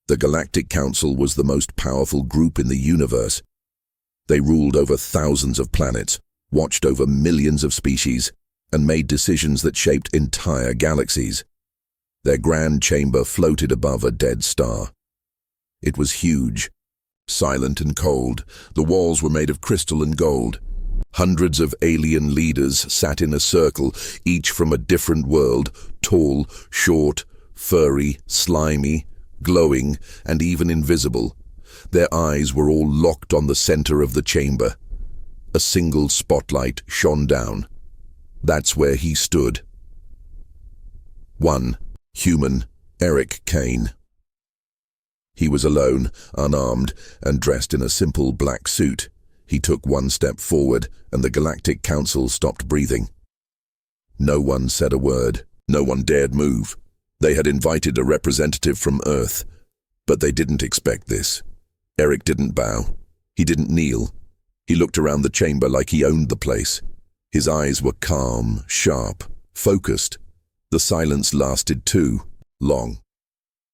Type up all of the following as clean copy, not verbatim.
The Galactic Council was the most powerful group in the universe. They ruled over thousands of planets, watched over millions of species, and made decisions that shaped entire galaxies. Their grand chamber floated above a dead star. It was huge, silent and cold. The walls were made of crystal and gold. Hundreds of alien leaders sat in a circle, each from a different world, tall, short, furry, slimy, glowing, and even invisible. Their eyes were all locked on the center of the chamber. A single spotlight shone down. That's where he stood. 1. Human, Eric Kane. He was alone, unarmed, and dressed in a simple black suit. He took one step forward, and the Galactic Council stopped breathing. No one said a word. No one dared move. They had invited a representative from Earth, but they didn't expect this. Eric didn't bow. He didn't kneel. He looked around the chamber like he owned the place. His eyes were calm, sharp, focused. The silence lasted too long.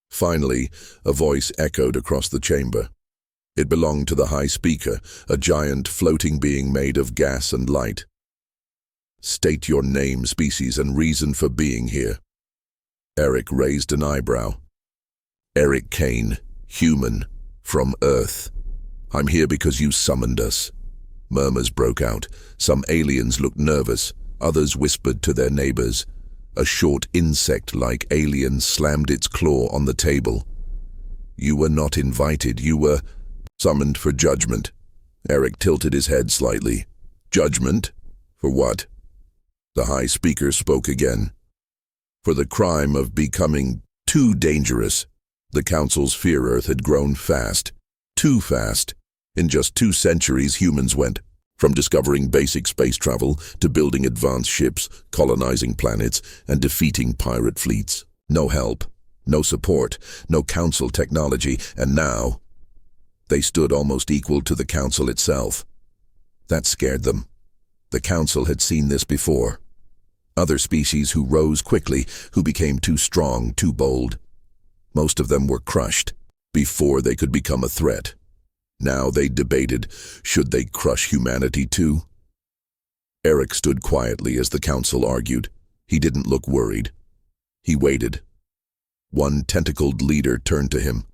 Finally, a voice echoed across the chamber. It belonged to the High Speaker, a giant floating being made of gas and light. "State your name, species, and reason for being here." Eric raised an eyebrow. "Eric Kane, human, from Earth. I'm here because you summoned us." Murmurs broke out. Some aliens looked nervous. Others whispered to their neighbors. A short insect-like alien slammed its claw on the table. "You were not invited. You were summoned for judgment." Eric tilted his head slightly. "Judgment? For what?" The High Speaker spoke again. "For the crime of becoming too dangerous." The Council's fear Earth had grown fast. Too fast. In just 2 centuries, humans went from discovering basic space travel to building advanced ships, colonizing planets, and defeating pirate fleets. No help, no support, no Council technology, and now they stood almost equal to the Council itself. That scared them. The Council had seen this before. Other species who rose quickly, who became too strong, too bold. Most of them were crushed before they could become a threat. Now they debated, should they crush humanity too? Eric stood quietly as the Council argued. He didn't look worried. He waited. One tentacled leader turned to him.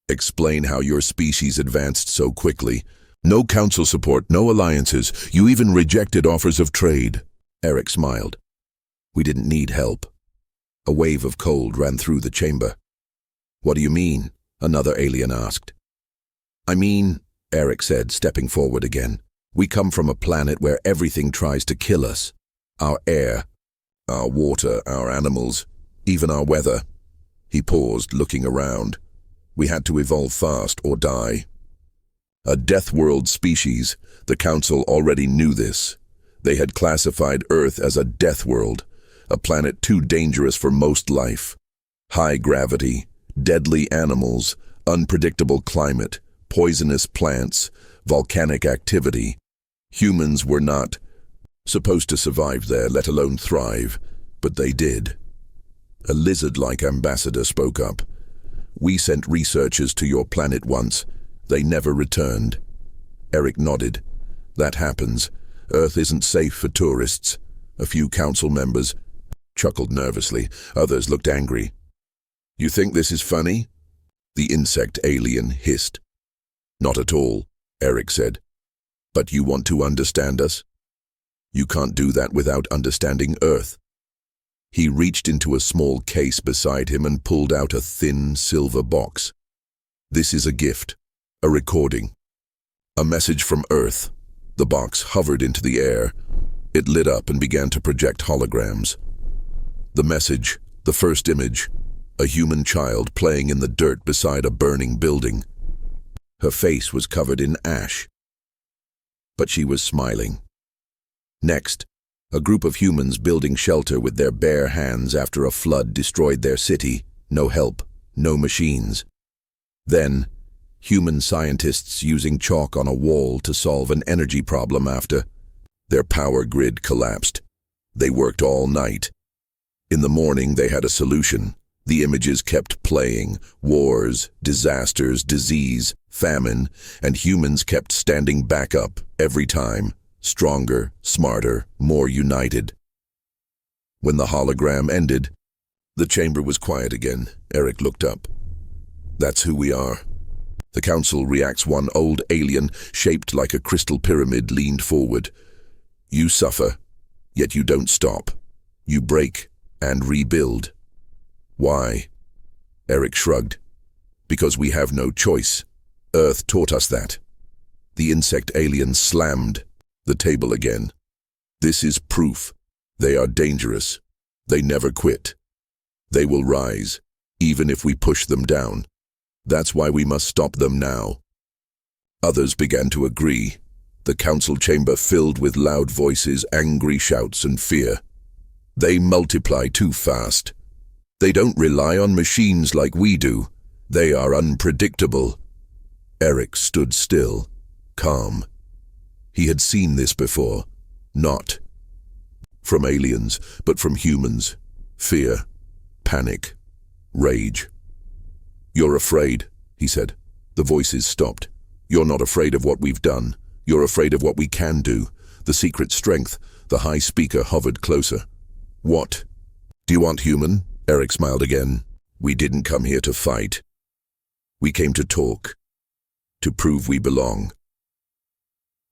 "Explain how your species advanced so quickly. No Council support, no alliances. You even rejected offers of trade." Eric smiled. "We didn't need help." A wave of cold ran through the chamber. "What do you mean?" another alien asked. "I mean," Eric said, stepping forward again, "we come from a planet where everything tries to kill us. Our air, our water, our animals, even our weather." He paused, looking around. "We had to evolve fast or die." A death world species. The Council already knew this. They had classified Earth as a death world, a planet too dangerous for most life. High gravity, deadly animals, unpredictable climate, poisonous plants, volcanic activity. Humans were not supposed to survive there, let alone thrive, but they did. A lizard-like ambassador spoke up. "We sent researchers to your planet once. They never returned." Eric nodded. "That happens. Earth isn't safe for tourists." A few Council members chuckled nervously. Others looked angry. "You think this is funny?" The insect alien hissed. "Not at all," Eric said. "But you want to understand us? You can't do that without understanding Earth." He reached into a small case beside him and pulled out a thin silver box. "This is a gift, a recording, a message from Earth." The box hovered into the air. It lit up and began to project holograms. The message, the first image, a human child playing in the dirt beside a burning building. Her face was covered in ash, but she was smiling. Next, a group of humans building shelter with their bare hands after a flood destroyed their city. No help, no machines. Then, human scientists using chalk on a wall to solve an energy problem after their power grid collapsed. They worked all night. In the morning, they had a solution. The images kept playing: wars, disasters, disease, famine, and humans kept standing back up every time, stronger, smarter, more united. When the hologram ended, the chamber was quiet again. Eric looked up. That's who we are. The council reacts. One old alien, shaped like a crystal pyramid, leaned forward. You suffer, yet you don't stop. You break and rebuild. Why? Eric shrugged. Because we have no choice. Earth taught us that. The insect alien slammed the table again. This is proof. They are dangerous. They never quit. They will rise, even if we push them down. That's why we must stop them now. Others began to agree. The council chamber filled with loud voices, angry shouts, and fear. They multiply too fast. They don't rely on machines like we do. They are unpredictable. Eric stood still, calm. He had seen this before. Not from aliens, but from humans. Fear, panic, rage. You're afraid, he said. The voices stopped. You're not afraid of what we've done. You're afraid of what we can do. The secret strength. The high speaker hovered closer. What? Do you want human? Eric smiled again. We didn't come here to fight. We came to talk. To prove we belong.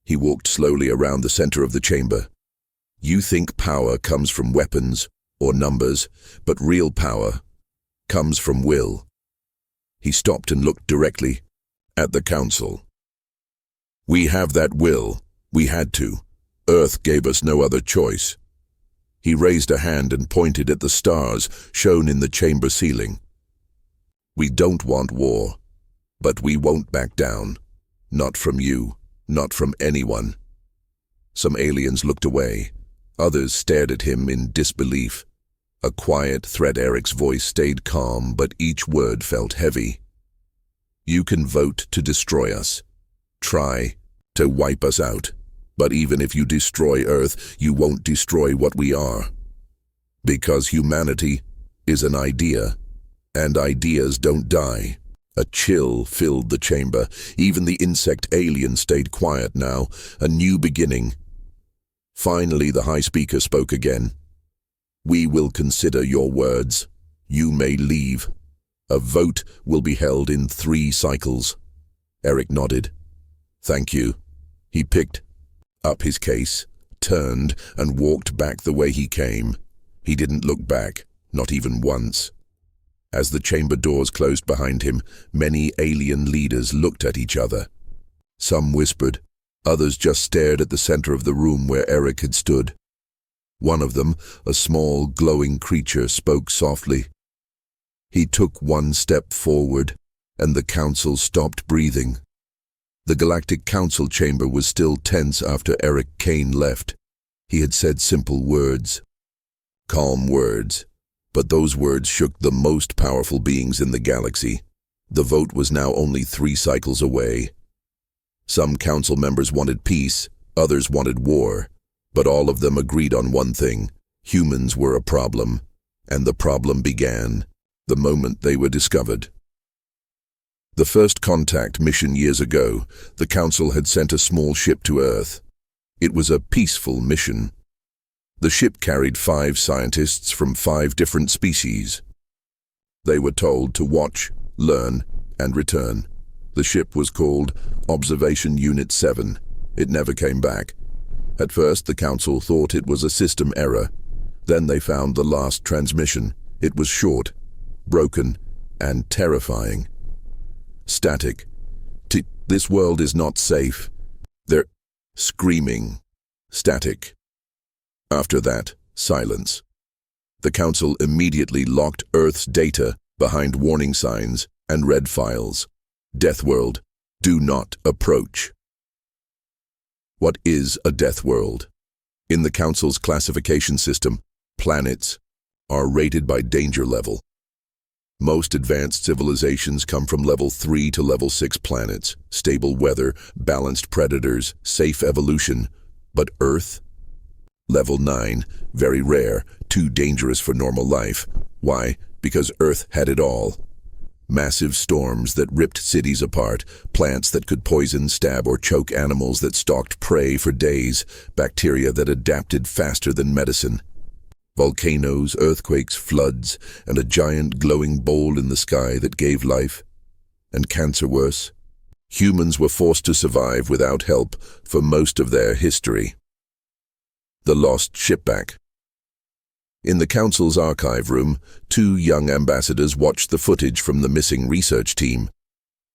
He walked slowly around the center of the chamber. You think power comes from weapons or numbers, but real power comes from will. He stopped and looked directly at the council. We have that will. We had to. Earth gave us no other choice. He raised a hand and pointed at the stars shown in the chamber ceiling. We don't want war, but we won't back down. Not from you, not from anyone. Some aliens looked away. Others stared at him in disbelief. A quiet threat. Eric's voice stayed calm, but each word felt heavy. You can vote to destroy us. Try to wipe us out. But even if you destroy Earth, you won't destroy what we are. Because humanity is an idea, and ideas don't die. A chill filled the chamber. Even the insect alien stayed quiet now. A new beginning. Finally, the high speaker spoke again. We will consider your words. You may leave. A vote will be held in 3 cycles. Eric nodded. Thank you. He picked up his case, turned, and walked back the way he came. He didn't look back, not even once. As the chamber doors closed behind him, many alien leaders looked at each other. Some whispered, others just stared at the center of the room where Eric had stood. One of them, a small, glowing creature, spoke softly. He took one step forward, and the council stopped breathing. The Galactic Council chamber was still tense after Eric Kane left. He had said simple words. Calm words. But those words shook the most powerful beings in the galaxy. The vote was now only 3 cycles away. Some council members wanted peace, others wanted war. But all of them agreed on one thing. Humans were a problem. And the problem began the moment they were discovered. The first contact mission years ago, the Council had sent a small ship to Earth. It was a peaceful mission. The ship carried 5 scientists from 5 different species. They were told to watch, learn, and return. The ship was called Observation Unit 7. It never came back. At first, the Council thought it was a system error. Then they found the last transmission. It was short, broken, and terrifying. Static. This world is not safe. They're screaming. Static. After that, silence. The Council immediately locked Earth's data behind warning signs and red files. Death world. Do not approach. What is a death world? In the Council's classification system, planets are rated by danger level. Most advanced civilizations come from level 3 to level 6 planets, stable weather, balanced predators, safe evolution. But Earth? Level 9, very rare, too dangerous for normal life. Why? because Earth had it all. Massive storms that ripped cities apart, plants that could poison, stab, or choke animals that stalked prey for days, bacteria that adapted faster than medicine. Volcanoes, earthquakes, floods, and a giant glowing bowl in the sky that gave life. And cancer worse. Humans were forced to survive without help for most of their history. The lost shipback. In the Council's archive room, 2 young ambassadors watched the footage from the missing research team.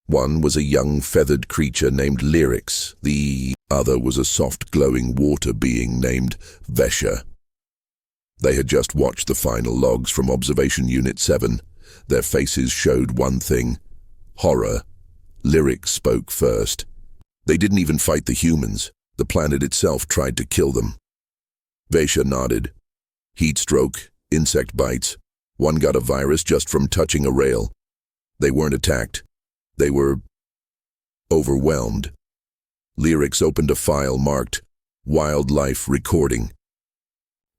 One was a young feathered creature named Lyrix. The other was a soft glowing water being named Vesha. They had just watched the final logs from Observation Unit 7. Their faces showed one thing: horror. Lyrix spoke first. They didn't even fight the humans. The planet itself tried to kill them. Vesha nodded. Heat stroke, insect bites. One got a virus just from touching a rail. They weren't attacked. They were overwhelmed. Lyrix opened a file marked Wildlife Recording.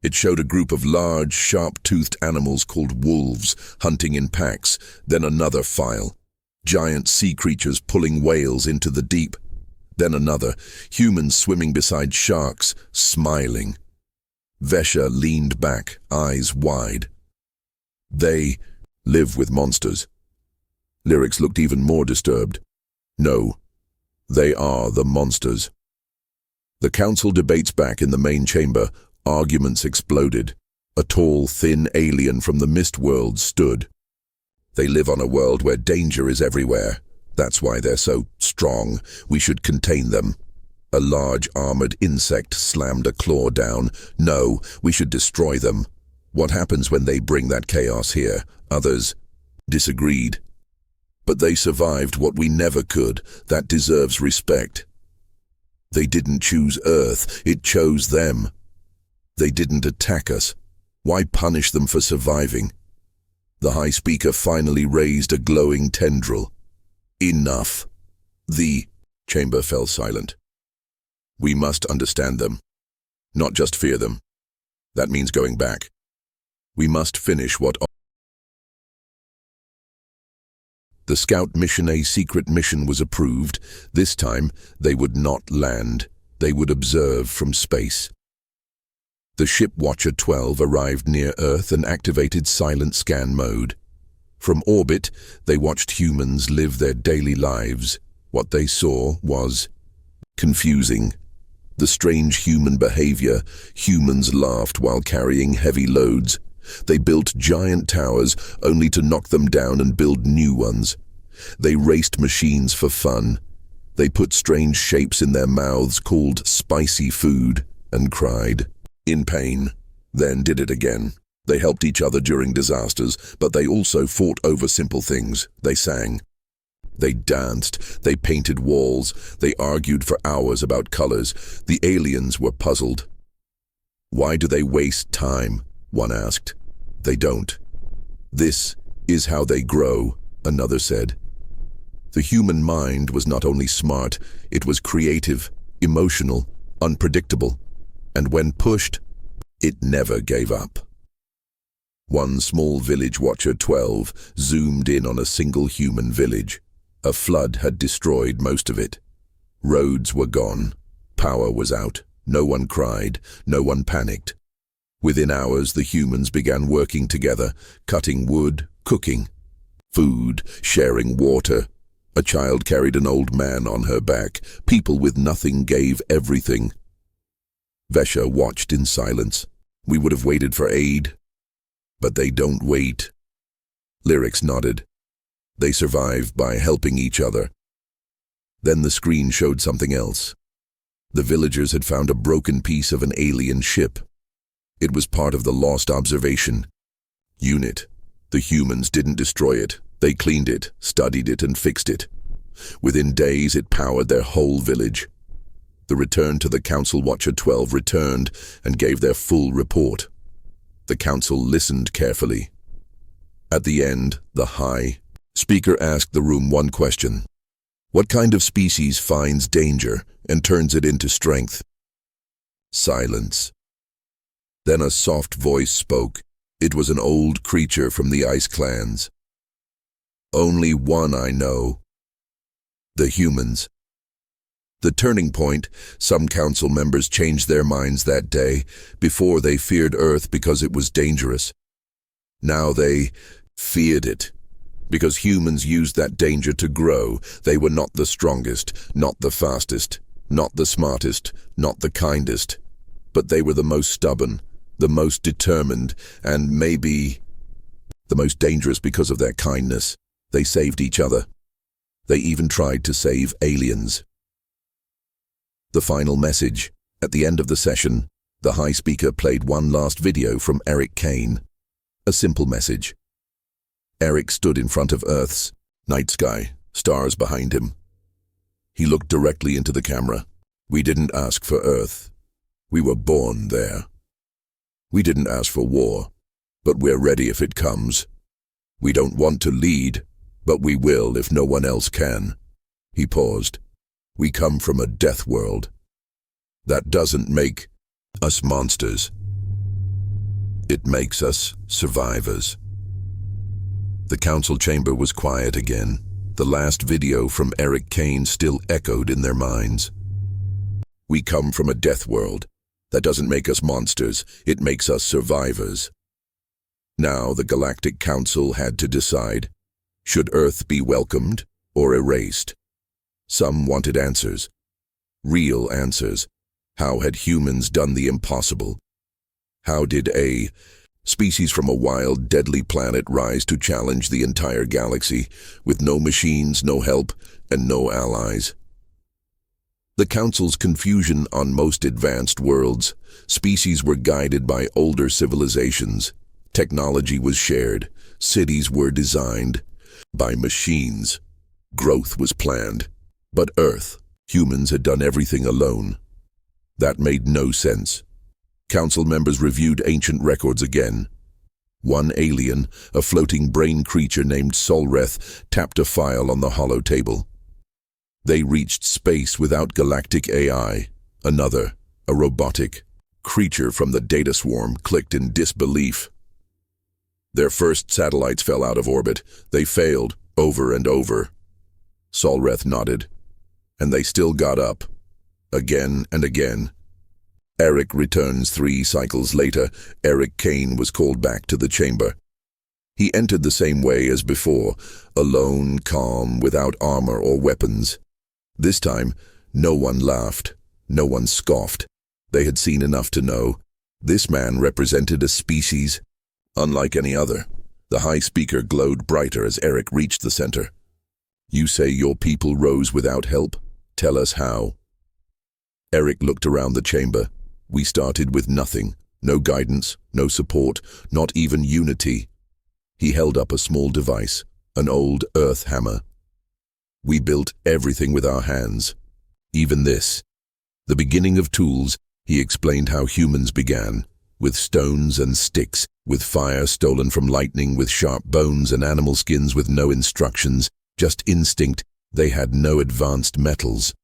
It showed a group of large, sharp-toothed animals called wolves hunting in packs, then another file. Giant sea creatures pulling whales into the deep. Then another, humans swimming beside sharks, smiling. Vesha leaned back, eyes wide. They live with monsters. Lyrix looked even more disturbed. No, they are the monsters. The council debates back in the main chamber. Arguments exploded. A tall, thin alien from the mist world stood. They live on a world where danger is everywhere. That's why they're so strong. We should contain them. A large armored insect slammed a claw down. No, we should destroy them. What happens when they bring that chaos here? Others disagreed. But they survived what we never could. That deserves respect. They didn't choose Earth. It chose them. They didn't attack us. Why punish them for surviving? The High Speaker finally raised a glowing tendril. Enough. The chamber fell silent. We must understand them, not just fear them. That means going back. We must finish what... The Scout Mission, a secret mission, was approved. This time, they would not land. They would observe from space. The ship Watcher 12 arrived near Earth and activated silent scan mode. From orbit, they watched humans live their daily lives. What they saw was confusing. The strange human behavior. Humans laughed while carrying heavy loads. They built giant towers only to knock them down and build new ones. They raced machines for fun. They put strange shapes in their mouths called spicy food and cried in pain, then did it again. They helped each other during disasters, but they also fought over simple things. They sang. They danced, they painted walls, they argued for hours about colors. The aliens were puzzled. Why do they waste time? One asked. They don't. This is how they grow, another said. The human mind was not only smart, it was creative, emotional, unpredictable, and when pushed, it never gave up. One small village Watcher 12 zoomed in on a single human village. A flood had destroyed most of it. Roads were gone. Power was out. No one cried. No one panicked. Within hours, the humans began working together, cutting wood, cooking food, sharing water. A child carried an old man on her back. People with nothing gave everything. Vesha watched in silence. We would have waited for aid, but they don't wait. Lyrix nodded. They survive by helping each other. Then the screen showed something else. The villagers had found a broken piece of an alien ship. It was part of the lost observation unit. The humans didn't destroy it. They cleaned it, studied it, and fixed it. Within days, it powered their whole village. The return to the Council Watcher 12 returned and gave their full report. The Council listened carefully. At the end, the High Speaker asked the room one question. What kind of species finds danger and turns it into strength? Silence. Then a soft voice spoke. It was an old creature from the Ice Clans. Only one I know. The humans. The turning point, some council members changed their minds that day. Before they feared Earth because it was dangerous. Now they feared it. Because humans used that danger to grow. They were not the strongest, not the fastest, not the smartest, not the kindest. But they were the most stubborn, the most determined, and maybe the most dangerous because of their kindness. They saved each other. They even tried to save aliens. The final message. At the end of the session, the high speaker played one last video from Eric Kane. A simple message. Eric stood in front of Earth's night sky, stars behind him. He looked directly into the camera. We didn't ask for Earth. We were born there. We didn't ask for war, but we're ready if it comes. We don't want to lead, but we will if no one else can. He paused. We come from a death world. That doesn't make us monsters. It makes us survivors. The council chamber was quiet again. The last video from Eric Kane still echoed in their minds. We come from a death world. That doesn't make us monsters. It makes us survivors. Now the Galactic Council had to decide. Should Earth be welcomed or erased? Some wanted answers. Real answers. How had humans done the impossible? How did a species from a wild, deadly planet rise to challenge the entire galaxy, with no machines, no help, and no allies? The Council's confusion on most advanced worlds. Species were guided by older civilizations. Technology was shared. Cities were designed by machines. Growth was planned. But Earth, humans had done everything alone. That made no sense. Council members reviewed ancient records again. One alien, a floating brain creature named Solreth, tapped a file on the hollow table. They reached space without galactic AI. Another, a robotic creature from the data swarm, clicked in disbelief. Their first satellites fell out of orbit. They failed, over and over. Solreth nodded. And they still got up. Again and again. Eric returns 3 cycles later. Eric Kane was called back to the chamber. He entered the same way as before, alone, calm, without armor or weapons. This time, no one laughed, no one scoffed. They had seen enough to know. This man represented a species unlike any other. The high speaker glowed brighter as Eric reached the center. You say your people rose without help? Tell us how. Eric looked around the chamber. We started with nothing. No guidance, no support, not even unity. He held up a small device, an old earth hammer. We built everything with our hands. Even this. The beginning of tools. He explained how humans began. With stones and sticks, with fire stolen from lightning, with sharp bones and animal skins, with no instructions, just instinct. They had no advanced metals.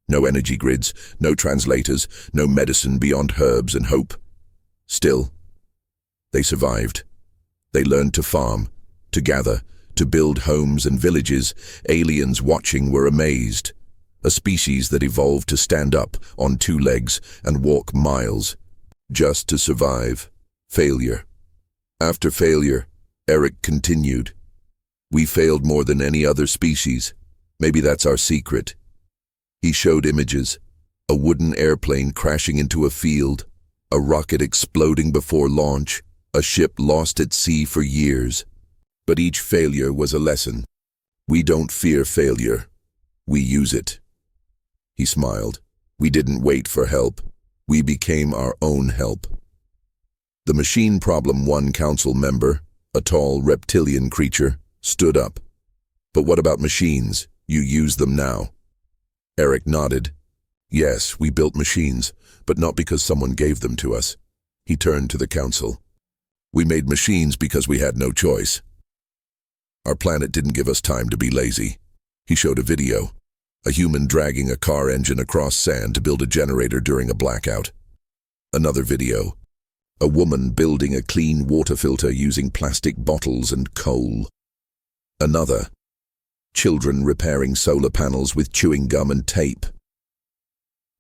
No energy grids, no translators, no medicine beyond herbs and hope. Still, they survived. They learned to farm, to gather, to build homes and villages. Aliens watching were amazed. A species that evolved to stand up on 2 legs and walk miles, just to survive. Failure. After failure, Eric continued. We failed more than any other species. Maybe that's our secret. He showed images. A wooden airplane crashing into a field, a rocket exploding before launch, a ship lost at sea for years. But each failure was a lesson. We don't fear failure. We use it. He smiled. We didn't wait for help. We became our own help. The machine problem one council member, a tall reptilian creature, stood up. But what about machines? You use them now. Eric nodded. Yes, we built machines, but not because someone gave them to us. He turned to the council. We made machines because we had no choice. Our planet didn't give us time to be lazy. He showed a video. A human dragging a car engine across sand to build a generator during a blackout. Another video. A woman building a clean water filter using plastic bottles and coal. Another. Children repairing solar panels with chewing gum and tape.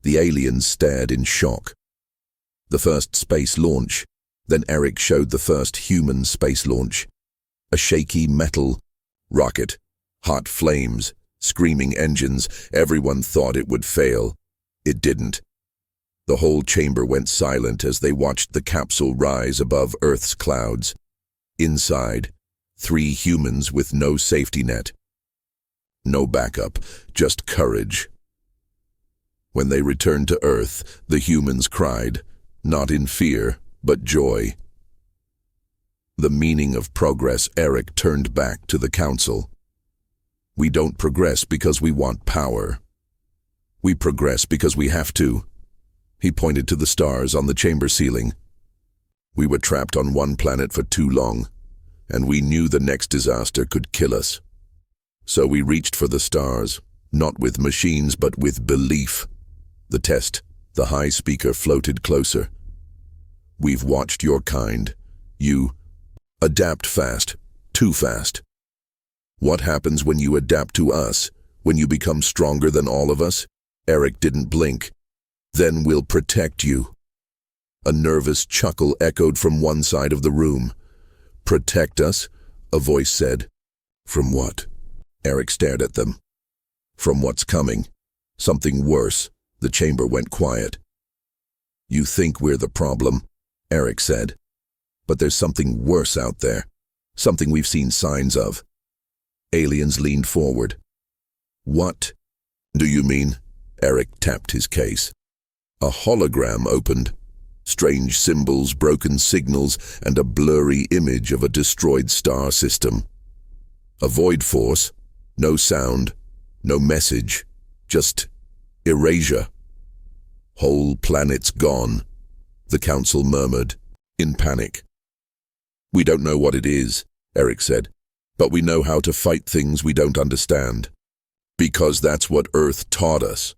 The aliens stared in shock. The first space launch. Then Eric showed the first human space launch. A shaky metal rocket, hot flames, screaming engines. Everyone thought it would fail. It didn't. The whole chamber went silent as they watched the capsule rise above Earth's clouds. Inside, 3 humans with no safety net. No backup, just courage. When they returned to Earth, the humans cried, not in fear, but joy. The meaning of progress. Eric turned back to the council. We don't progress because we want power. We progress because we have to. He pointed to the stars on the chamber ceiling. We were trapped on one planet for too long, and we knew the next disaster could kill us. So we reached for the stars, not with machines but with belief. The test, the high speaker floated closer. We've watched your kind. You adapt fast, too fast. What happens when you adapt to us, when you become stronger than all of us? Eric didn't blink. Then we'll protect you. A nervous chuckle echoed from one side of the room. Protect us? A voice said. From what? Eric stared at them. From what's coming. Something worse. The chamber went quiet. You think we're the problem, Eric said. But there's something worse out there. Something we've seen signs of. Aliens leaned forward. What do you mean? Eric tapped his case. A hologram opened. Strange symbols, broken signals, and a blurry image of a destroyed star system. A void force. No sound. No message. Just erasure. Whole planets gone. The council murmured, in panic. We don't know what it is, Eric said, but we know how to fight things we don't understand. Because that's what Earth taught us.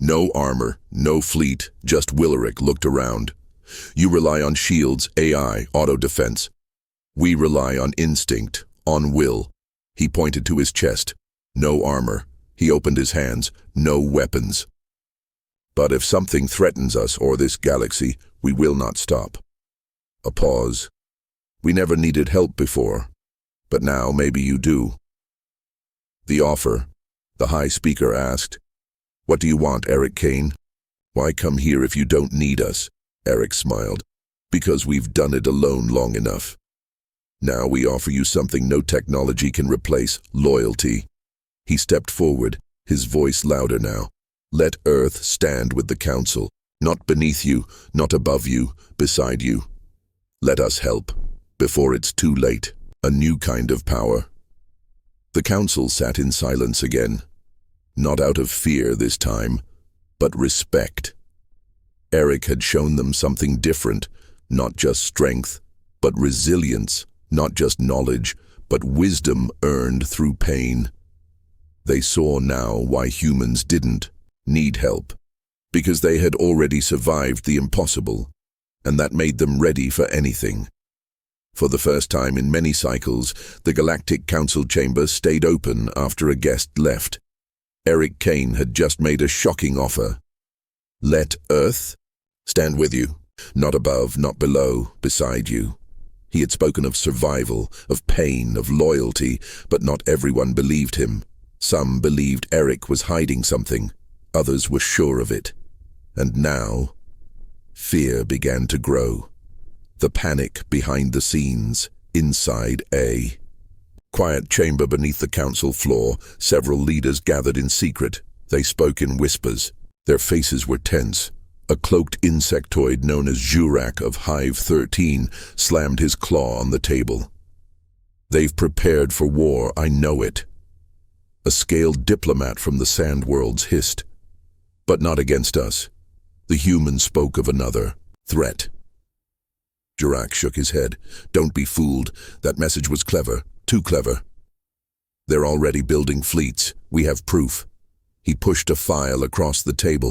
No armor, no fleet, just Willerick looked around. You rely on shields, AI, auto-defense. We rely on instinct, on will. He pointed to his chest. No armor. He opened his hands. No weapons. But if something threatens us or this galaxy, we will not stop. A pause. We never needed help before, but now maybe you do. The offer, the high speaker asked. What do you want, Eric Kane? Why come here if you don't need us? Eric smiled. Because we've done it alone long enough. Now we offer you something no technology can replace, loyalty. He stepped forward, his voice louder now. Let Earth stand with the Council, not beneath you, not above you, beside you. Let us help, before it's too late. A new kind of power. The Council sat in silence again. Not out of fear this time, but respect. Eric had shown them something different, not just strength, but resilience, not just knowledge, but wisdom earned through pain. They saw now why humans didn't need help, because they had already survived the impossible, and that made them ready for anything. For the first time in many cycles, the Galactic Council chamber stayed open after a guest left. Eric Kane had just made a shocking offer. Let Earth stand with you, not above, not below, beside you. He had spoken of survival, of pain, of loyalty, but not everyone believed him. Some believed Eric was hiding something, others were sure of it. And now, fear began to grow. The panic behind the scenes, inside a quiet chamber beneath the council floor. Several leaders gathered in secret. They spoke in whispers. Their faces were tense. A cloaked insectoid known as Jurak of Hive 13 slammed his claw on the table. They've prepared for war, I know it. A scaled diplomat from the Sand Worlds hissed. But not against us. The human spoke of another threat. Jurak shook his head. Don't be fooled. That message was clever. Too clever. They're already building fleets. We have proof. He pushed a file across the table.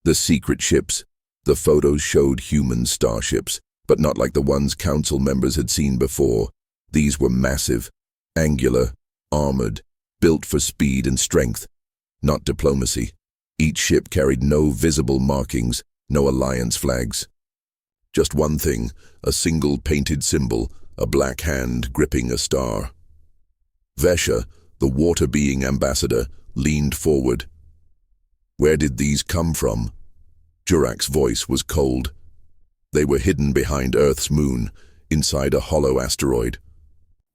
The secret ships, The photos showed human starships, but not like the ones council members had seen before. These were massive, angular, armored, built for speed and strength, not diplomacy. Each ship carried no visible markings, no alliance flags. Just one thing, a single painted symbol, a black hand gripping a star. Vesha, the water-being ambassador, leaned forward. Where did these come from? Jurak's voice was cold. They were hidden behind Earth's moon, inside a hollow asteroid.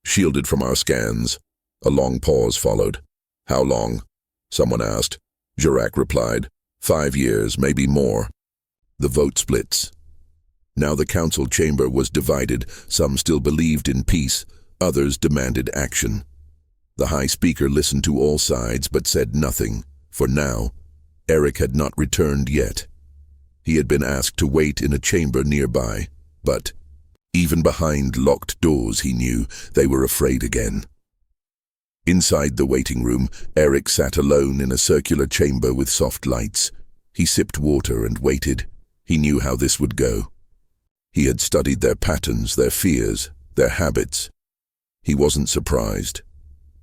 Shielded from our scans. A long pause followed. How long? Someone asked. Jurak replied. 5 years, maybe more. The vote splits. Now the council chamber was divided. Some still believed in peace, others demanded action. The High Speaker listened to all sides but said nothing. For now, Eric had not returned yet. He had been asked to wait in a chamber nearby, but even behind locked doors he knew they were afraid again. Inside the waiting room, Eric sat alone in a circular chamber with soft lights. He sipped water and waited. He knew how this would go. He had studied their patterns, their fears, their habits. He wasn't surprised.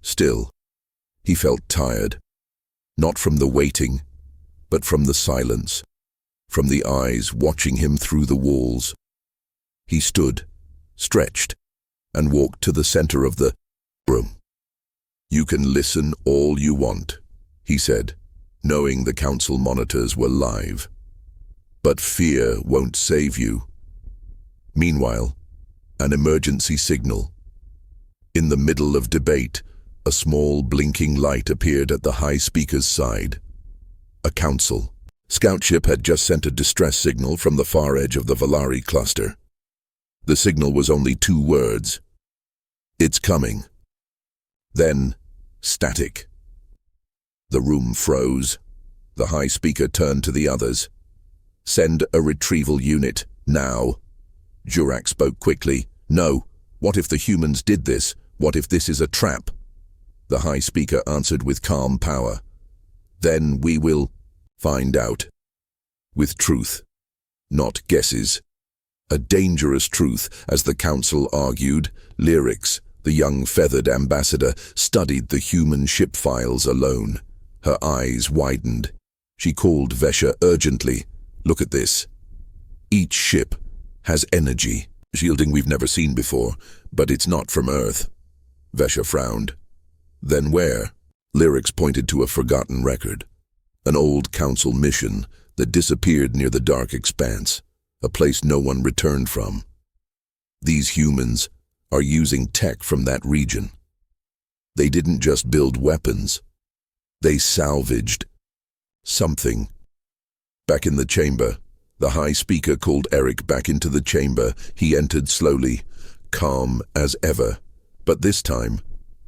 Still, he felt tired. Not from the waiting, but from the silence, from the eyes watching him through the walls. He stood, stretched, and walked to the center of the room. "You can listen all you want," he said, knowing the council monitors were live. "But fear won't save you." Meanwhile, an emergency signal. In the middle of debate, a small blinking light appeared at the High Speaker's side. A council scout ship had just sent a distress signal from the far edge of the Valari cluster. The signal was only 2 words. "It's coming." Then, static. The room froze. The High Speaker turned to the others. "Send a retrieval unit, now." Jurak spoke quickly. "No. What if the humans did this? What if this is a trap?" The High Speaker answered with calm power. "Then we will find out. With truth, not guesses." A dangerous truth, as the council argued. Lyrics, the young feathered ambassador, studied the human ship files alone. Her eyes widened. She called Vesha urgently. "Look at this. Each ship has energy, shielding we've never seen before, but it's not from Earth." Vesha frowned. "Then where?" Lyrics pointed to a forgotten record. An old council mission that disappeared near the dark expanse, a place no one returned from. These humans are using tech from that region. They didn't just build weapons. They salvaged something. Back in the chamber, the High Speaker called Eric back into the chamber. He entered slowly, calm as ever. But this time,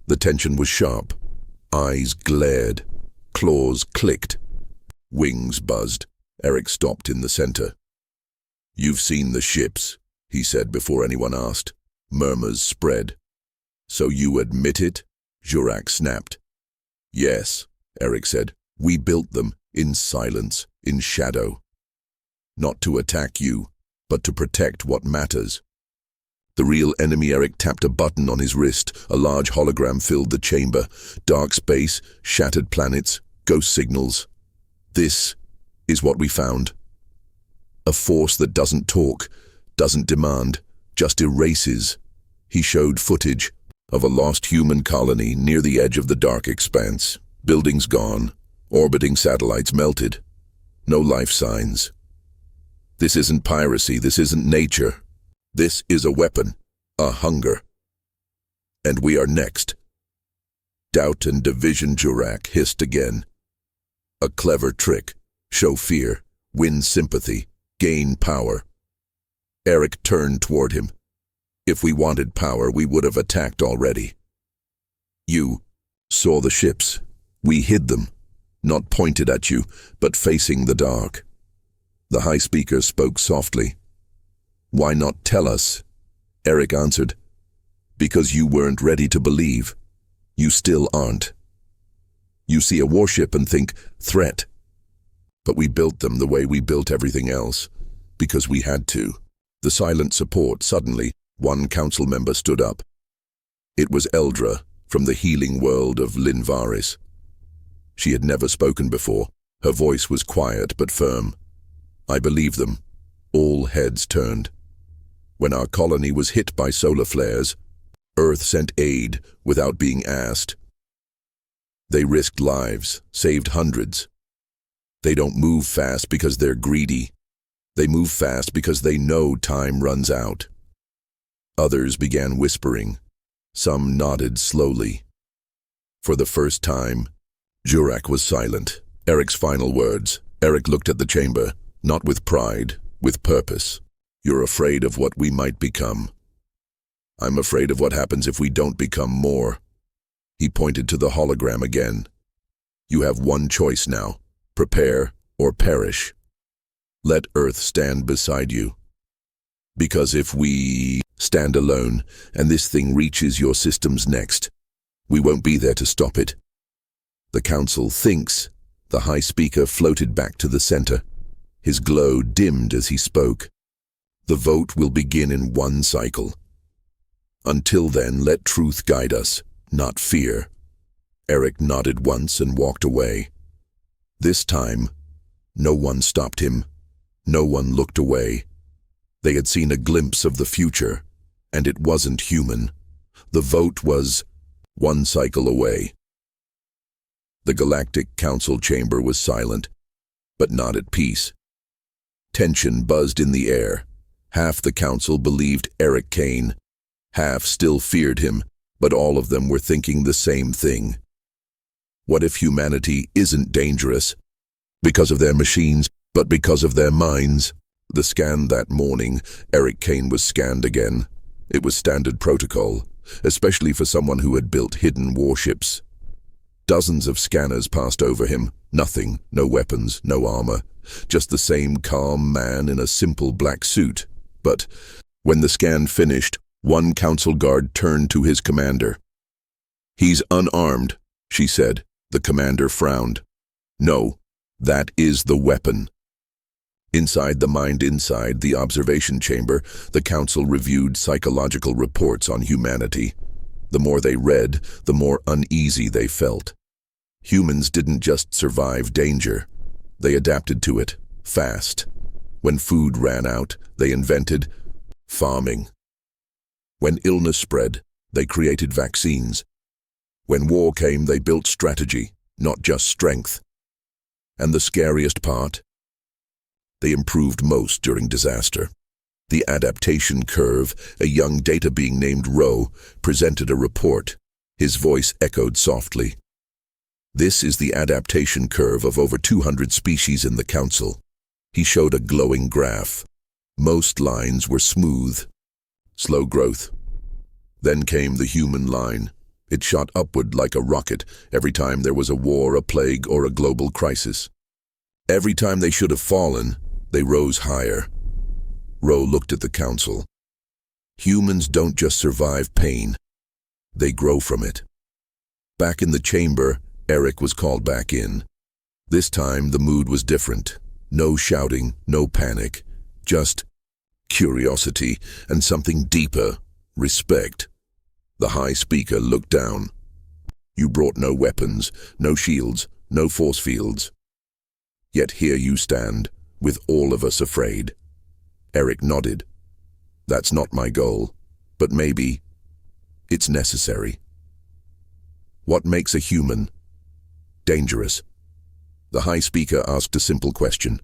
the tension was sharp. Eyes glared. Claws clicked. Wings buzzed. Eric stopped in the center. "You've seen the ships," he said before anyone asked. Murmurs spread. "So you admit it?" Jurak snapped. "Yes," Eric said. "We built them, in silence, in shadow. Not to attack you, but to protect what matters." The real enemy. Eric tapped a button on his wrist. A large hologram filled the chamber. Dark space, shattered planets, ghost signals. "This is what we found. A force that doesn't talk, doesn't demand, just erases." He showed footage of a lost human colony near the edge of the dark expanse. Buildings gone, orbiting satellites melted. No life signs. This isn't piracy, this isn't nature. This is a weapon, a hunger. And we are next. Doubt and division. Jurak hissed again. A clever trick. Show fear, win sympathy, gain power. Eric turned toward him. "If we wanted power, we would have attacked already. You saw the ships. We hid them, not pointed at you, but facing the dark." The High Speaker spoke softly. "Why not tell us?" Eric answered. "Because you weren't ready to believe. You still aren't. You see a warship and think, threat. But we built them the way we built everything else. because we had to. The silent support, suddenly, one council member stood up. It was Eldra, from the healing world of Linvaris. She had never spoken before. Her voice was quiet but firm. I believe them. All heads turned. When our colony was hit by solar flares, Earth sent aid without being asked. They risked lives, saved hundreds. They don't move fast because they're greedy. They move fast because they know time runs out. Others began whispering. Some nodded slowly. For the first time, Jurak was silent. Eric's final words. Eric looked at the chamber, not with pride, with purpose. You're afraid of what we might become. I'm afraid of what happens if we don't become more. He pointed to the hologram again. You have one choice now. Prepare or perish. Let Earth stand beside you. Because if we stand alone and this thing reaches your systems next, we won't be there to stop it. The council thinks. The high speaker floated back to the center. His glow dimmed as he spoke. The vote will begin in one cycle. Until then, let truth guide us, not fear. Eric nodded once and walked away. This time, no one stopped him. No one looked away. They had seen a glimpse of the future, and it wasn't human. The vote was one cycle away. The Galactic Council chamber was silent, but not at peace. Tension buzzed in the air. Half the council believed Eric Kane. Half still feared him, but all of them were thinking the same thing. What if humanity isn't dangerous? Because of their machines, but because of their minds. The scan that morning, Eric Kane was scanned again. It was standard protocol, especially for someone who had built hidden warships. Dozens of scanners passed over him. Nothing, no weapons, no armor. Just the same calm man in a simple black suit. But when the scan finished, one council guard turned to his commander. He's unarmed, she said. The commander frowned. No, that is the weapon. Inside the observation chamber, the council reviewed psychological reports on humanity. The more they read, the more uneasy they felt. Humans didn't just survive danger. They adapted to it, fast. When food ran out, they invented farming. When illness spread, they created vaccines. When war came, they built strategy, not just strength. And the scariest part? They improved most during disaster. The adaptation curve, a young data being named Ro, presented a report. His voice echoed softly. This is the adaptation curve of over 200 species in the council. He showed a glowing graph. Most lines were smooth. Slow growth. Then came the human line. It shot upward like a rocket every time there was a war, a plague, or a global crisis. Every time they should have fallen, they rose higher. Ro looked at the council. Humans don't just survive pain. They grow from it. Back in the chamber, Eric was called back in. This time, the mood was different. No shouting, no panic. Just curiosity and something deeper, respect. The high speaker looked down. You brought no weapons, no shields, no force fields. Yet here you stand, with all of us afraid. Eric nodded. That's not my goal, but maybe it's necessary. What makes a human dangerous? The high speaker asked a simple question.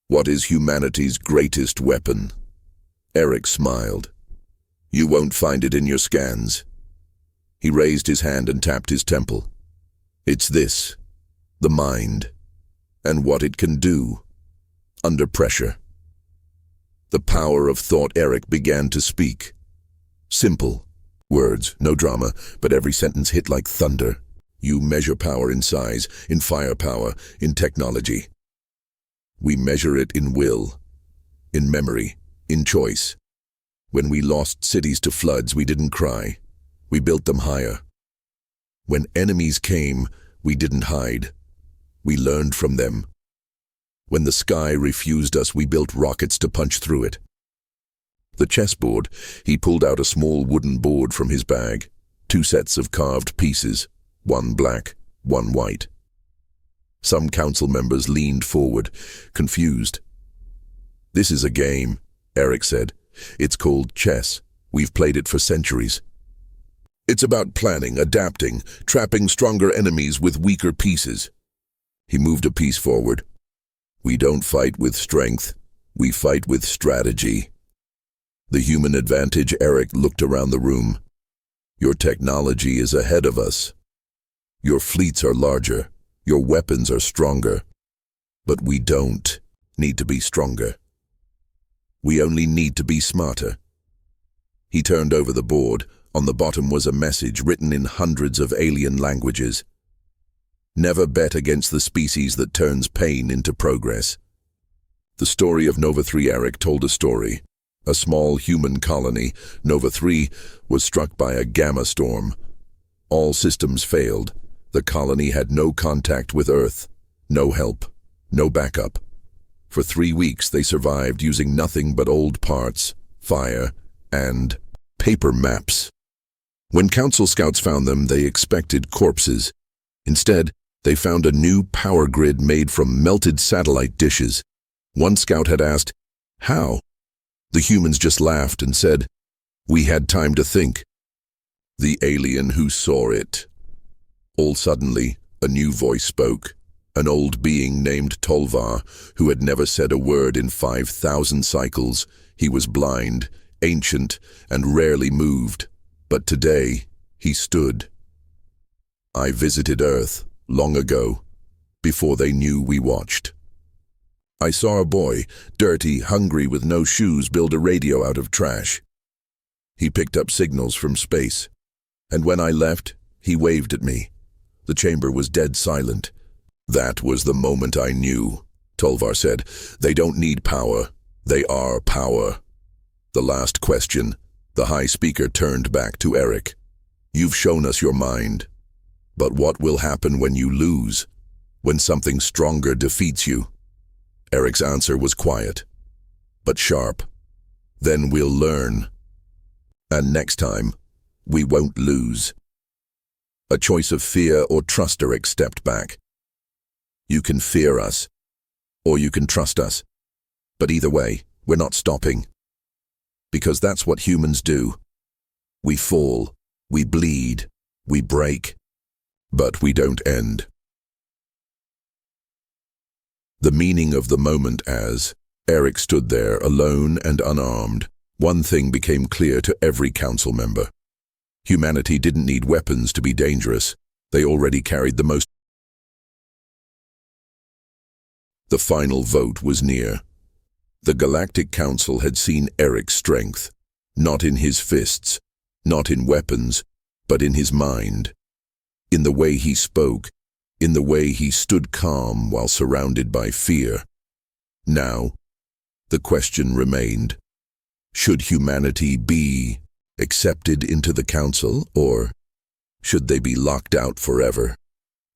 What is humanity's greatest weapon? Eric smiled. You won't find it in your scans. He raised his hand and tapped his temple. It's this, the mind, and what it can do under pressure. The power of thought. Eric began to speak. Simple words, no drama, but every sentence hit like thunder. You measure power in size, in firepower, in technology. We measure it in will, in memory, in choice. When we lost cities to floods, we didn't cry. We built them higher. When enemies came, we didn't hide. We learned from them. When the sky refused us, we built rockets to punch through it. The chessboard, he pulled out a small wooden board from his bag. 2 sets of carved pieces, one black, one white. Some council members leaned forward, confused. "This is a game," Eric said. "It's called chess. We've played it for centuries. It's about planning, adapting, trapping stronger enemies with weaker pieces." He moved a piece forward. "We don't fight with strength. We fight with strategy." The human advantage. Eric looked around the room. "Your technology is ahead of us. Your fleets are larger. Your weapons are stronger. But we don't need to be stronger. We only need to be smarter." He turned over the board. On the bottom was a message written in hundreds of alien languages. "Never bet against the species that turns pain into progress." The story of Nova 3. Eric told a story. A small human colony, Nova 3, was struck by a gamma storm. All systems failed. The colony had no contact with Earth, no help, no backup. For 3 weeks they survived using nothing but old parts, fire, and paper maps. When Council scouts found them, they expected corpses. Instead, they found a new power grid made from melted satellite dishes. One scout had asked, "How?" The humans just laughed and said, "We had time to think." The alien who saw it. All suddenly, a new voice spoke. An old being named Tolvar, who had never said a word in 5,000 cycles. He was blind, ancient, and rarely moved. But today, he stood. "I visited Earth long ago, before they knew we watched. I saw a boy, dirty, hungry, with no shoes, build a radio out of trash. He picked up signals from space. And when I left, he waved at me. The chamber was dead silent. That was the moment I knew," Tolvar said. "They don't need power. They are power." The last question. The High Speaker turned back to Eric. "You've shown us your mind. But what will happen when you lose? When something stronger defeats you?" Eric's answer was quiet, but sharp. "Then we'll learn. And next time, we won't lose." A choice of fear or trust. Eric stepped back. "You can fear us, or you can trust us. But either way, we're not stopping. Because that's what humans do. We fall, we bleed, we break. But we don't end." The meaning of the moment. As Eric stood there, alone and unarmed, one thing became clear to every council member. Humanity didn't need weapons to be dangerous. They already carried the most. The final vote was near. The Galactic Council had seen Eric's strength, not in his fists, not in weapons, but in his mind. In the way he spoke, in the way he stood calm while surrounded by fear. Now, the question remained. Should humanity be accepted into the council, or should they be locked out forever?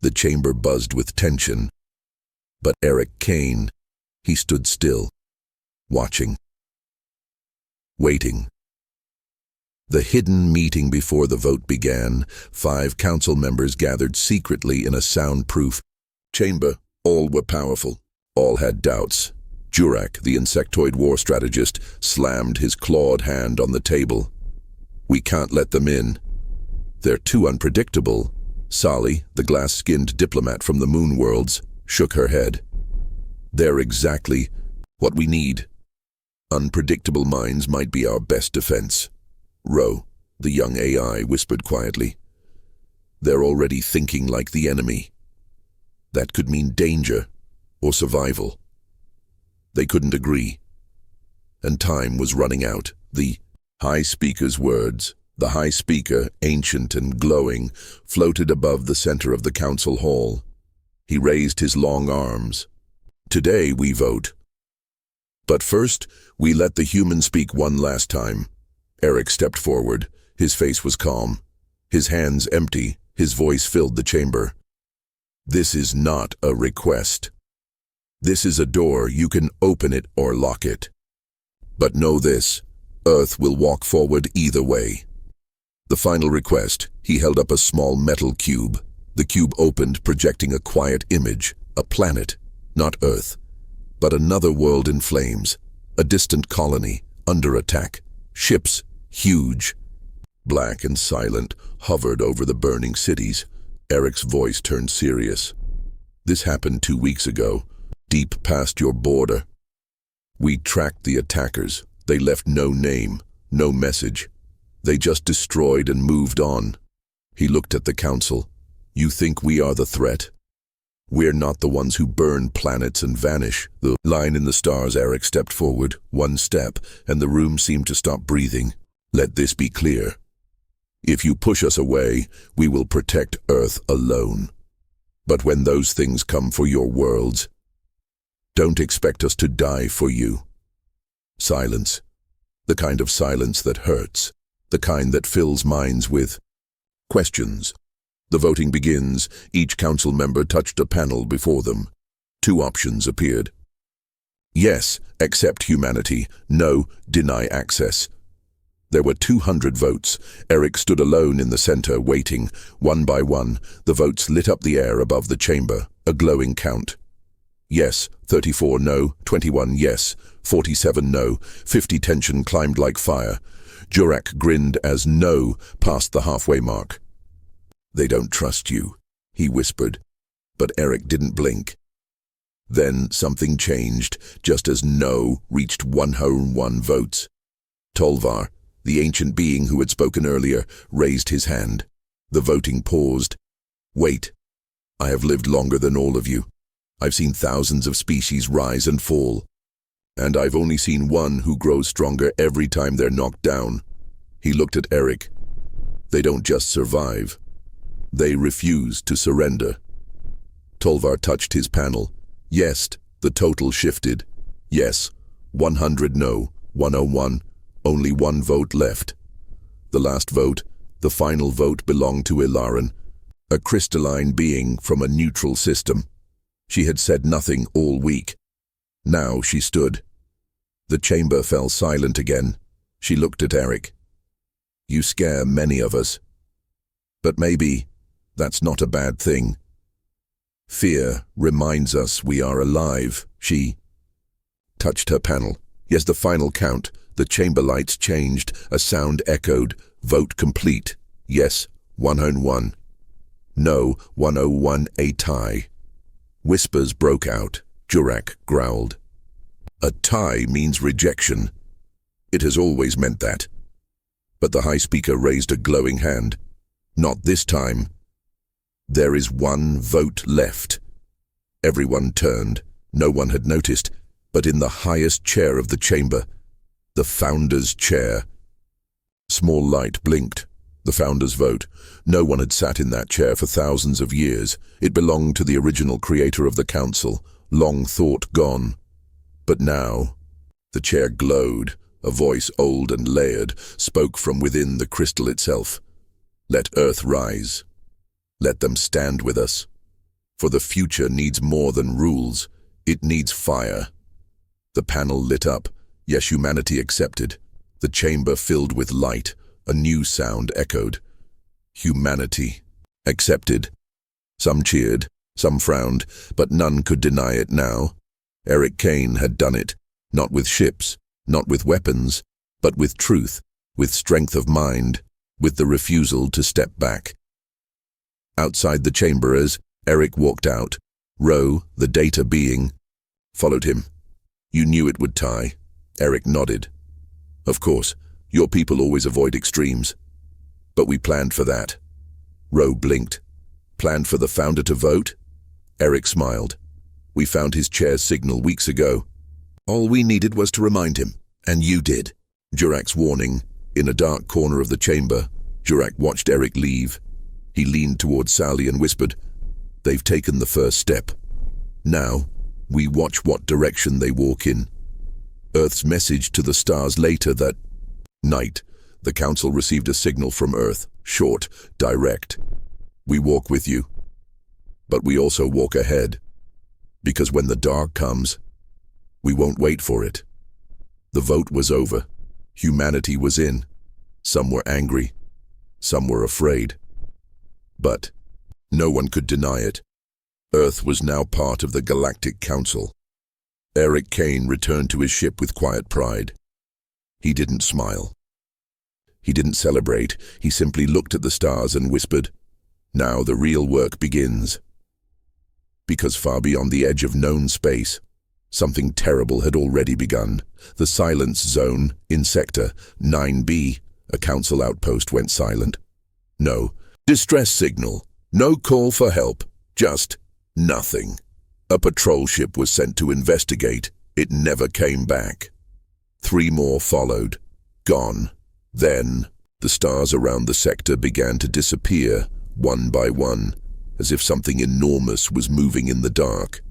The chamber buzzed with tension. But Eric Kane, he stood still, watching, waiting. The hidden meeting before the vote began. 5 council members gathered secretly in a soundproof chamber. All were powerful. All had doubts. Jurak, the insectoid war strategist, slammed his clawed hand on the table. "We can't let them in. They're too unpredictable." Sally, the glass-skinned diplomat from the moon worlds, shook her head. "They're exactly what we need. Unpredictable minds might be our best defense." Ro, the young AI, whispered quietly. "They're already thinking like the enemy. That could mean danger or survival." They couldn't agree. And time was running out. The High Speaker's words, the High Speaker, ancient and glowing, floated above the center of the council hall. He raised his long arms. "Today we vote. But first, we let the human speak one last time." Eric stepped forward. His face was calm, his hands empty, his voice filled the chamber. "This is not a request. This is a door, you can open it or lock it. But know this, Earth will walk forward either way. The final request, he held up a small metal cube. The cube opened, projecting a quiet image, a planet, not Earth, but another world in flames, a distant colony, under attack. Ships, huge, black and silent, hovered over the burning cities. Eric's voice turned serious. This happened 2 weeks ago, deep past your border. We tracked the attackers. They left no name, no message. They just destroyed and moved on. He looked at the council. You think we are the threat? We're not the ones who burn planets and vanish. The line in the stars. Eric stepped forward, one step, and the room seemed to stop breathing. Let this be clear. If you push us away, we will protect Earth alone. But when those things come for your worlds, don't expect us to die for you. Silence. The kind of silence that hurts. The kind that fills minds with questions. The voting begins. Each council member touched a panel before them. 2 options appeared. Yes, accept humanity. No, deny access. There were 200 votes. Eric stood alone in the center, waiting. One by one, the votes lit up the air above the chamber, a glowing count. Yes, 34 no, 21 yes, 47 no, 50 tension climbed like fire. Jurak grinned as no passed the halfway mark. They don't trust you, he whispered, but Eric didn't blink. Then something changed, just as no reached 101 votes. Tolvar, the ancient being who had spoken earlier, raised his hand. The voting paused. Wait, I have lived longer than all of you. I've seen thousands of species rise and fall. And I've only seen one who grows stronger every time they're knocked down. He looked at Eric. They don't just survive. They refuse to surrender. Tolvar touched his panel. Yes, the total shifted. Yes, 100 no, 101, only 1 vote left. The last vote, the final vote, belonged to Ilaran, a crystalline being from a neutral system. She had said nothing all week. Now she stood. The chamber fell silent again. She looked at Eric. You scare many of us. But maybe that's not a bad thing. Fear reminds us we are alive. She touched her panel. Yes, the final count. The chamber lights changed. A sound echoed. Vote complete. Yes, 101. No, 101, a tie. Whispers broke out. Jurak growled. A tie means rejection. It has always meant that. But the high speaker raised a glowing hand. Not this time. There is 1 vote left. Everyone turned. No one had noticed, but in the highest chair of the chamber, the founder's chair. Small light blinked. The founder's vote. No one had sat in that chair for thousands of years. It belonged to the original creator of the council, long thought gone. But now, the chair glowed. A voice, old and layered, spoke from within the crystal itself. Let Earth rise. Let them stand with us. For the future needs more than rules. It needs fire. The panel lit up. Yes, humanity accepted. The chamber filled with light. A new sound echoed. Humanity accepted. Some cheered, some frowned, but none could deny it now. Eric Kane had done it, not with ships, not with weapons, but with truth, with strength of mind, with the refusal to step back. Outside the chamber, as Eric walked out, Ro, the data being, followed him. You knew it would tie. Eric nodded. Of course, your people always avoid extremes. But we planned for that. Ro blinked. Planned for the founder to vote? Eric smiled. We found his chair's signal weeks ago. All we needed was to remind him, and you did. Jurak's warning. In a dark corner of the chamber, Jurak watched Eric leave. He leaned towards Sally and whispered, They've taken the first step. Now, we watch what direction they walk in. Earth's message to the stars later that night, the council received a signal from Earth, short, direct. We walk with you, but we also walk ahead. Because when the dark comes, we won't wait for it. The vote was over. Humanity was in. Some were angry. Some were afraid. But no one could deny it. Earth was now part of the Galactic Council. Eric Kane returned to his ship with quiet pride. He didn't smile. He didn't celebrate. He simply looked at the stars and whispered, "Now the real work begins." Because far beyond the edge of known space, something terrible had already begun. The silence zone in Sector 9B, a council outpost, went silent. No distress signal, no call for help, just nothing. A patrol ship was sent to investigate. It never came back. 3 more followed, gone. Then, the stars around the sector began to disappear, one by one, as if something enormous was moving in the dark.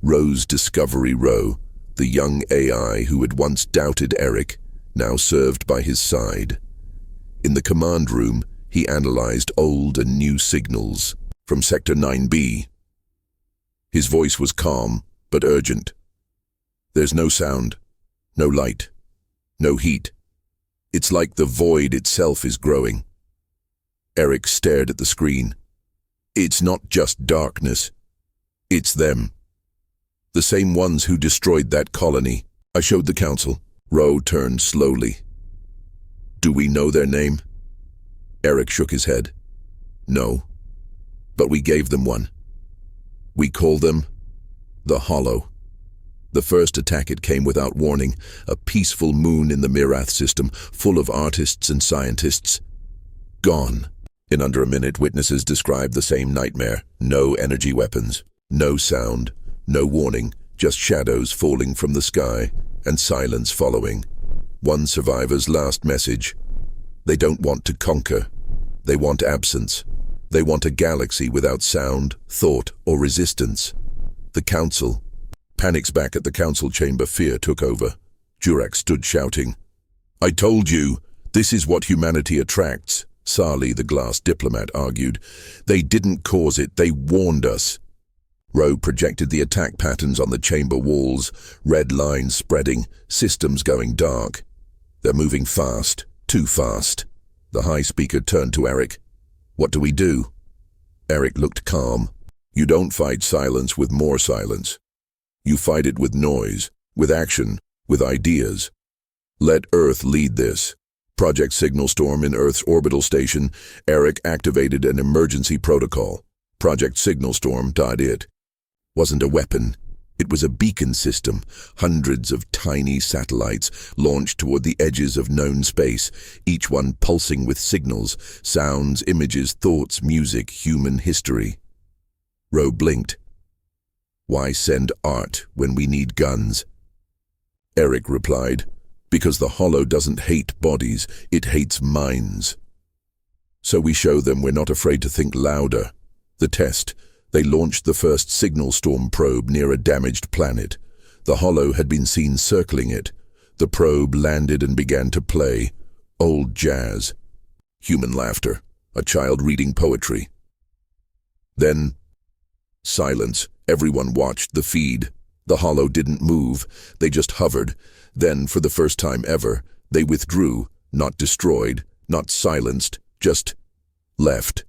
Ro's Discovery Ro, the young AI who had once doubted Eric, now served by his side. In the command room, he analyzed old and new signals from Sector 9B. His voice was calm, but urgent. "There's no sound, no light, no heat. It's like the void itself is growing." Eric stared at the screen. "It's not just darkness. It's them. The same ones who destroyed that colony." I showed the council. Ro turned slowly. "Do we know their name?" Eric shook his head. "No. But we gave them one. We call them the Hollow." The first attack, it came without warning, a peaceful moon in the Mirath system, full of artists and scientists. Gone. In under a minute, witnesses described the same nightmare. No energy weapons, no sound, no warning, just shadows falling from the sky, and silence following. One survivor's last message: they don't want to conquer. They want absence. They want a galaxy without sound, thought, or resistance. The council. Panics back at the council chamber. Fear took over. Jurak stood shouting, "I told you, this is what humanity attracts." Sali, the glass diplomat, argued, "They didn't cause it, they warned us." Ro projected the attack patterns on the chamber walls, red lines spreading, systems going dark. "They're moving fast, too fast." The high speaker turned to Eric. "What do we do?" Eric looked calm. "You don't fight silence with more silence. You fight it with noise, with action, with ideas. Let Earth lead this." Project Signal Storm in Earth's orbital station. Eric activated an emergency protocol. Project Signal Storm. It wasn't a weapon. It was a beacon system. Hundreds of tiny satellites launched toward the edges of known space, each one pulsing with signals, sounds, images, thoughts, music, human history. Ro blinked. "Why send art when we need guns?" Eric replied, "Because the Hollow doesn't hate bodies, it hates minds. So we show them we're not afraid to think louder." The test. They launched the first signal storm probe near a damaged planet. The Hollow had been seen circling it. The probe landed and began to play. Old jazz. Human laughter. A child reading poetry. Then, silence. Everyone watched the feed. The Hollow didn't move. They just hovered. Then, for the first time ever, they withdrew, not destroyed, not silenced, just left.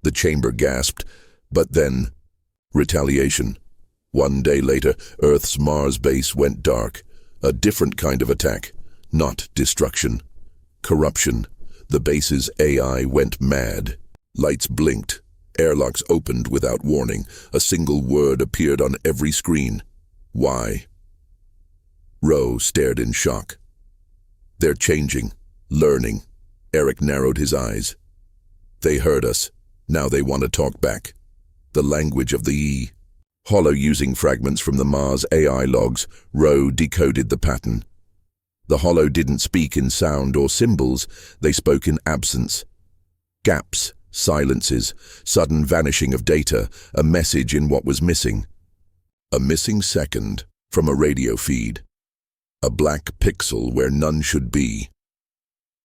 The chamber gasped, but then, retaliation. 1 day later, Earth's Mars base went dark. A different kind of attack, not destruction. Corruption. The base's AI went mad. Lights blinked. Airlocks opened without warning. A single word appeared on every screen. Why? Ro stared in shock. "They're changing, learning." Eric narrowed his eyes. "They heard us. Now they want to talk back. The language of the Hollow." Using fragments from the Mars AI logs, Ro decoded the pattern. The Hollow didn't speak in sound or symbols. They spoke in absence. Gaps, silences, sudden vanishing of data, a message in what was missing. A missing second from a radio feed. A black pixel where none should be.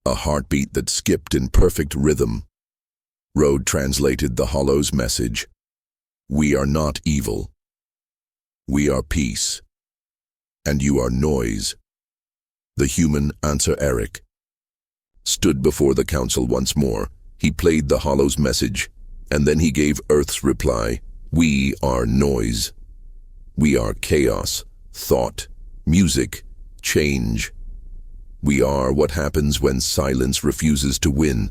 A heartbeat that skipped in perfect rhythm. Ro translated the Hollow's message. "We are not evil. We are peace. And you are noise. The human answer Eric stood before the council once more. He played the Hollow's message, and then he gave Earth's reply. We are noise. We are chaos, thought, music, change. We are what happens when silence refuses to win.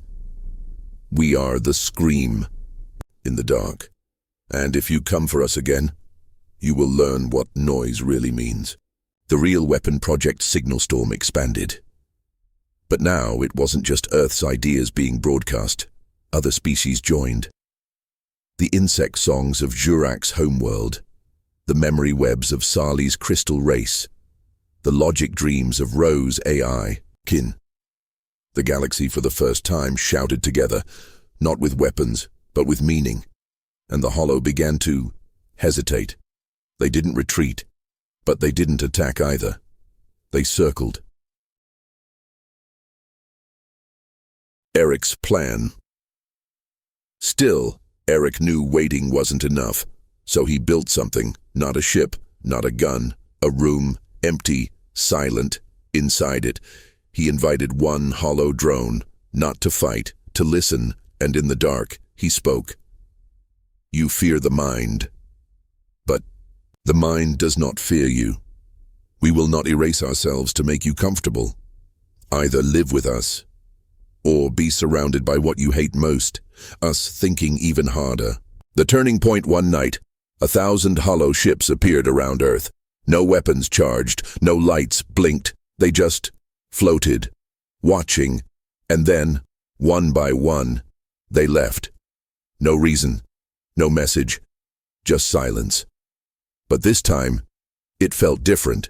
We are the scream in the dark. And if you come for us again, you will learn what noise really means. The real weapon project Signal Storm expanded. But now it wasn't just Earth's ideas being broadcast. Other species joined. The insect songs of Jurak's homeworld, the memory webs of Sali's crystal race, the logic dreams of Rose AI, kin. The galaxy for the first time shouted together, not with weapons, but with meaning. And the Hollow began to hesitate. They didn't retreat, but they didn't attack either. They circled. Eric's plan. Still, Eric knew waiting wasn't enough, so he built something, not a ship, not a gun, a room, empty, silent. Inside it, he invited one hollow drone, not to fight, to listen, and in the dark, he spoke. You fear the mind, but the mind does not fear you. We will not erase ourselves to make you comfortable. Either live with us, or be surrounded by what you hate most, us thinking even harder. The turning point one night, 1,000 hollow ships appeared around Earth. No weapons charged, no lights blinked. They just floated, watching, and then, one by one, they left. No reason, no message, just silence. But this time, it felt different.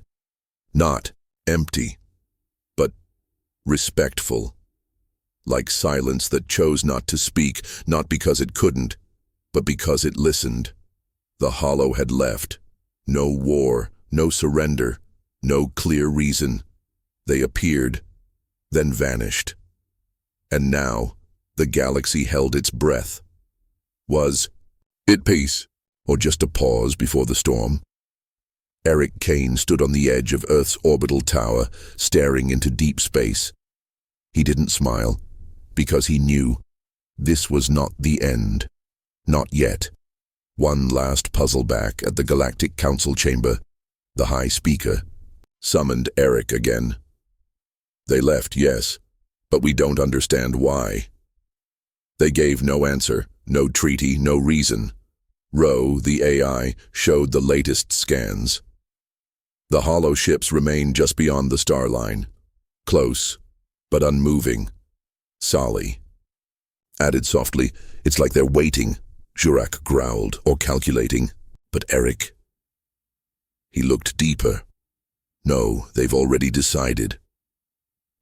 Not empty, but respectful. Like silence that chose not to speak, not because it couldn't, but because it listened. The Hollow had left. No war, no surrender, no clear reason. They appeared, then vanished. And now, the galaxy held its breath. Was it peace, or just a pause before the storm? Eric Kane stood on the edge of Earth's orbital tower, staring into deep space. He didn't smile, because he knew this was not the end. Not yet. One last puzzle back at the Galactic Council chamber. The High Speaker summoned Eric again. They left, yes, but we don't understand why. They gave no answer, no treaty, no reason. Ro, the AI, showed the latest scans. The hollow ships remained just beyond the star line, close, but unmoving. Sali added softly, "It's like they're waiting," Jurak growled, "or calculating." But Eric, he looked deeper. No, they've already decided.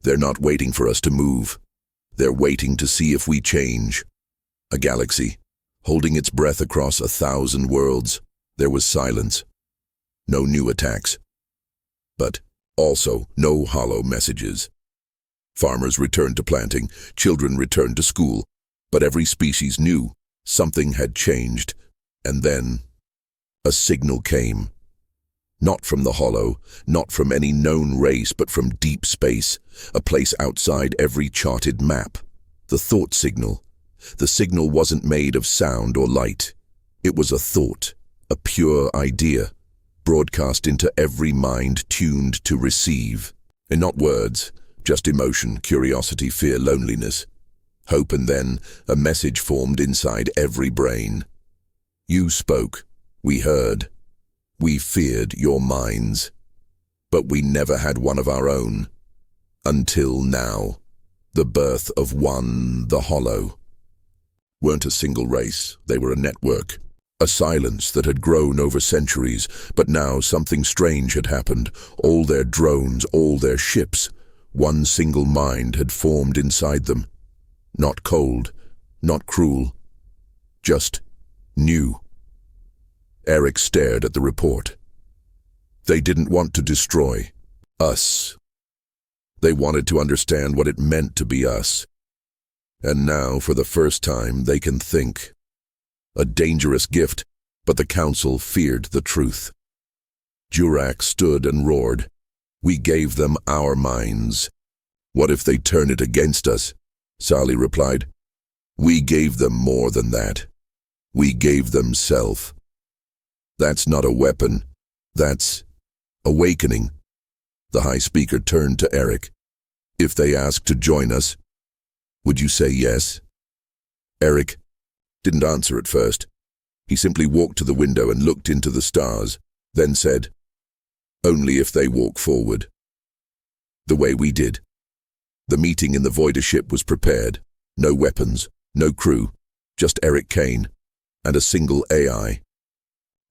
They're not waiting for us to move. They're waiting to see if we change. A galaxy, holding its breath across 1,000 worlds. There was silence. No new attacks. But also no hollow messages. Farmers returned to planting, children returned to school, but every species knew something had changed. And then a signal came. Not from the Hollow, not from any known race, but from deep space, a place outside every charted map. The thought signal. The signal wasn't made of sound or light. It was a thought, a pure idea, broadcast into every mind tuned to receive. And not words, just emotion, curiosity, fear, loneliness. Hope, and then a message formed inside every brain. You spoke, we heard. We feared your minds, but we never had one of our own. Until now, the birth of one, the Hollow. Weren't a single race, they were a network. A silence that had grown over centuries, but now something strange had happened. All their drones, all their ships, one single mind had formed inside them. Not cold, not cruel, just new. Eric stared at the report. They didn't want to destroy us. They wanted to understand what it meant to be us. And now, for the first time, they can think. A dangerous gift, but the Council feared the truth. Jurak stood and roared. We gave them our minds. What if they turn it against us? Sally replied. We gave them more than that. We gave them self. That's not a weapon. That's awakening. The High Speaker turned to Eric. If they ask to join us, would you say yes? Eric didn't answer at first. He simply walked to the window and looked into the stars, then said, only if they walk forward. The way we did. The meeting in the Voider ship was prepared. No weapons, no crew, just Eric Kane and a single AI.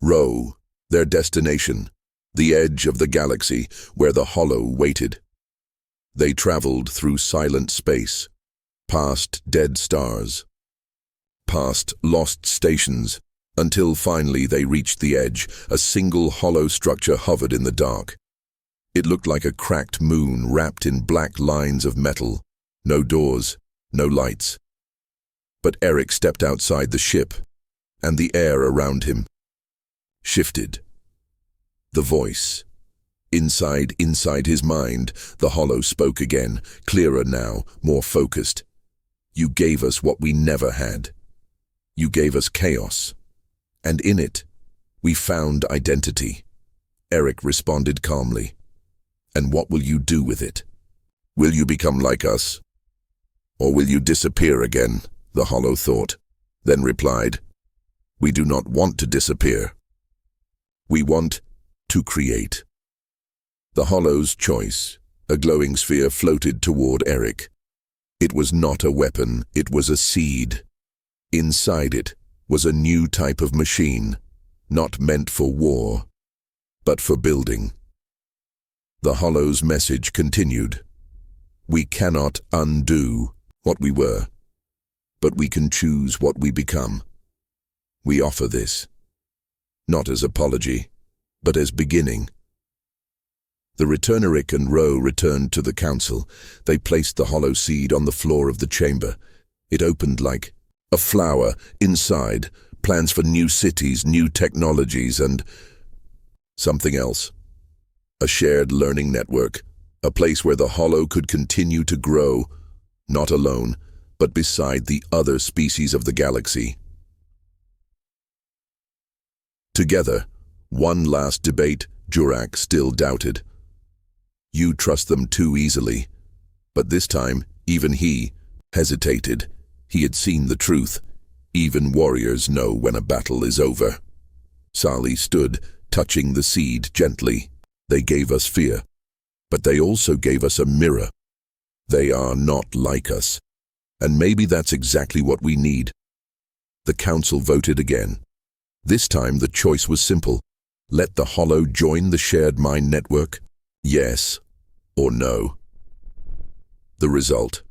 Rho, their destination, the edge of the galaxy where the Hollow waited. They traveled through silent space, past dead stars, past lost stations, until finally they reached the edge. A single hollow structure hovered in the dark. It looked like a cracked moon wrapped in black lines of metal. No doors, no lights. But Eric stepped outside the ship, and the air around him shifted. The voice. Inside his mind, the Hollow spoke again, clearer now, more focused. You gave us what we never had. You gave us chaos. And in it, we found identity. Eric responded calmly. And what will you do with it? Will you become like us? Or will you disappear again? The Hollow thought, then replied, we do not want to disappear. We want to create. The Hollow's choice, a glowing sphere, floated toward Eric. It was not a weapon, it was a seed. Inside it was a new type of machine, not meant for war, but for building. The Hollow's message continued. We cannot undo what we were, but we can choose what we become. We offer this, not as apology, but as beginning. The Returneric and Rho returned to the council. They placed the Hollow seed on the floor of the chamber. It opened like a flower. Inside, plans for new cities, new technologies, and something else. A shared learning network, a place where the Hollow could continue to grow, not alone, but beside the other species of the galaxy. Together, one last debate. Jurak still doubted. You trust them too easily. But this time, even he hesitated. He had seen the truth. Even warriors know when a battle is over. Sally stood, touching the seed gently. They gave us fear, but they also gave us a mirror. They are not like us, and maybe that's exactly what we need. The council voted again. This time the choice was simple. Let the Hollow join the shared mind network? Yes or no. The result.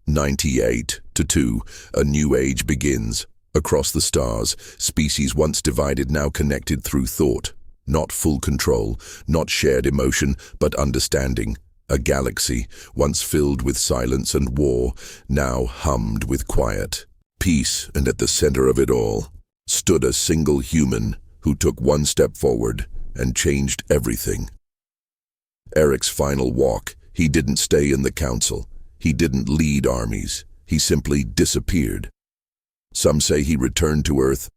98-2, a new age begins. Across the stars, species once divided now connected through thought. Not full control, not shared emotion, but understanding. A galaxy, once filled with silence and war, now hummed with quiet. Peace, and at the center of it all, stood a single human who took one step forward and changed everything. Eric's final walk. He didn't stay in the council. He didn't lead armies. He simply disappeared. Some say he returned to Earth.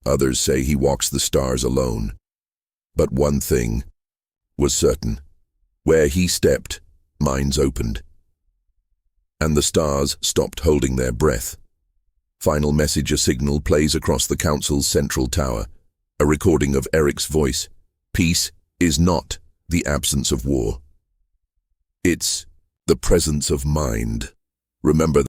Others say he walks the stars alone. But one thing was certain. Where he stepped, minds opened. And the stars stopped holding their breath. Final message. A signal plays across the council's central tower. A recording of Eric's voice. Peace is not the absence of war. It's the presence of mind. Remember